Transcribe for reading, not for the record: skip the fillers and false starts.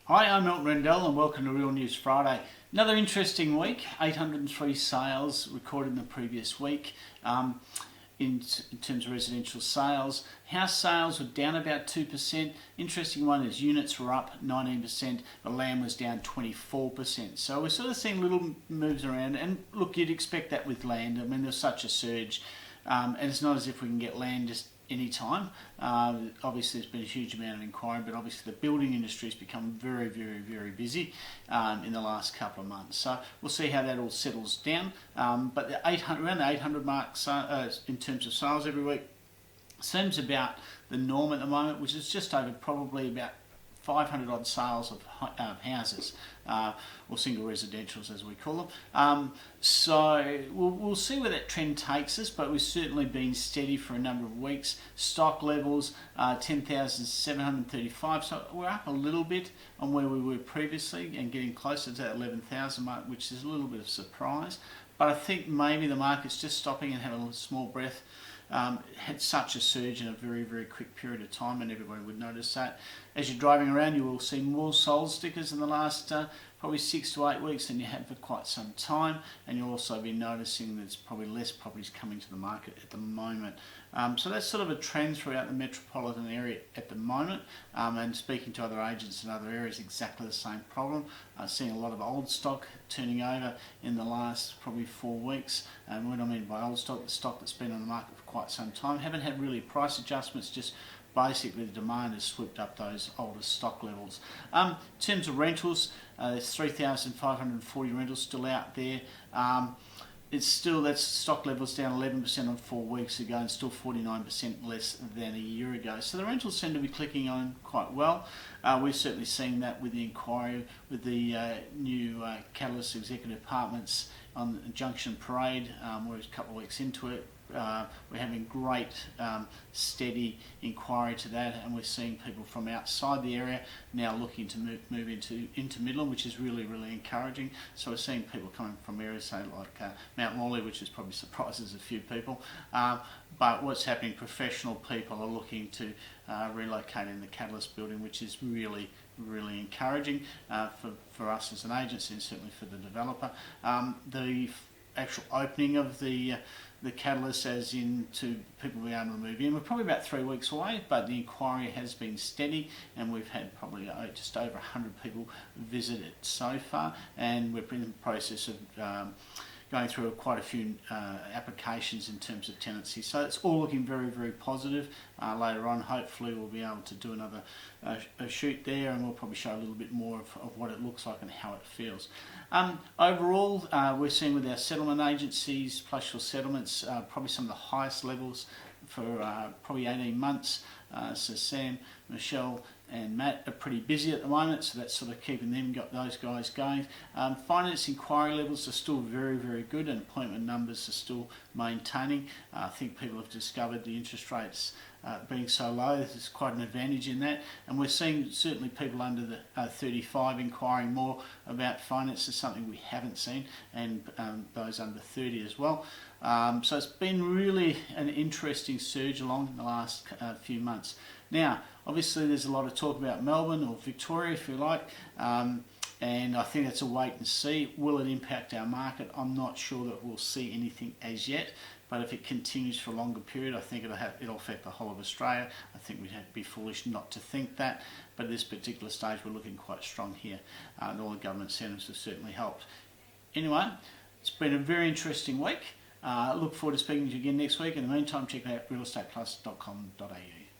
Hi, I'm Milton Rendell and welcome to Real News Friday. Another interesting week, 803 sales recorded in the previous week. In terms of residential sales, house sales were down about 2%. Interesting one is units were up 19%, but land was down 24%. So we're sort of seeing little moves around, and look, you'd expect that with land. I mean, there's such a surge, and it's not as if we can get land just any time. Obviously there's been a huge amount of inquiry, but obviously the building industry has become very busy in the last couple of months. So we'll see how that all settles down. But around the 800 mark in terms of sales every week seems about the norm at the moment, which is just over probably about 500 odd sales of houses, or single residentials as we call them. So we'll see where that trend takes us, but we've certainly been steady for a number of weeks. Stock levels, 10,735, so we're up a little bit on where we were previously and getting closer to that 11,000 mark, which is a little bit of surprise. But I think maybe the market's just stopping and having a small breath. Had such a surge in a very quick period of time, and everybody would notice that. As you're driving around, you will see more sold stickers in the last probably 6 to 8 weeks than you have for quite some time, and you'll also be noticing there's probably less properties coming to the market at the moment. So that's sort of a trend throughout the metropolitan area at the moment, and speaking to other agents in other areas, exactly the same problem. Seeing a lot of old stock turning over in the last probably 4 weeks, and what I mean by old stock, the stock that's been on the market for quite some time, haven't had really price adjustments, just basically the demand has swooped up those older stock levels. In terms of rentals, there's 3,540 rentals still out there. It's still, that's stock levels down 11% on 4 weeks ago and still 49% less than a year ago. So the rentals seem to be clicking on quite well. We're certainly seeing that with the inquiry, with the new Catalyst Executive Apartments on Junction Parade. We're a couple of weeks into it. We're having great steady inquiry to that, and we're seeing people from outside the area now looking to move into Midland, which is really encouraging. So we're seeing people coming from areas, say like Mount Morley, which is probably surprises a few people. But what's happening, professional people are looking to relocate in the Catalyst building, which is really encouraging for us as an agency and certainly for the developer. The actual opening of the Catalyst, as in to people being able to move in, we're probably about 3 weeks away, but the inquiry has been steady, and we've had probably just over 100 people visit it so far, and we're in the process of going through quite a few applications in terms of tenancy. So it's all looking very positive. Later on, hopefully, we'll be able to do another shoot there, and we'll probably show a little bit more of what it looks like and how it feels. Overall, we're seeing with our settlement agencies, Plush Your Settlements, probably some of the highest levels for probably 18 months. So Sam, Michelle and Matt are pretty busy at the moment, so that's sort of keeping those guys going. Finance inquiry levels are still very good, and appointment numbers are still maintaining. I think people have discovered the interest rates being so low, there's quite an advantage in that, and we're seeing certainly people under the 35 inquiring more about finance. Is something we haven't seen, and those under 30 as well. So it's been really an interesting surge along in the last few months. Now, obviously there's a lot of talk about Melbourne, or Victoria if you like, and I think it's a wait and see. Will it impact our market? I'm not sure that we'll see anything as yet, but if it continues for a longer period, I think it'll affect the whole of Australia. I think we'd have to be foolish not to think that, but at this particular stage we're looking quite strong here, and all the government incentives have certainly helped. Anyway, it's been a very interesting week. Look forward to speaking to you again next week. In the meantime, check out realestateplus.com.au.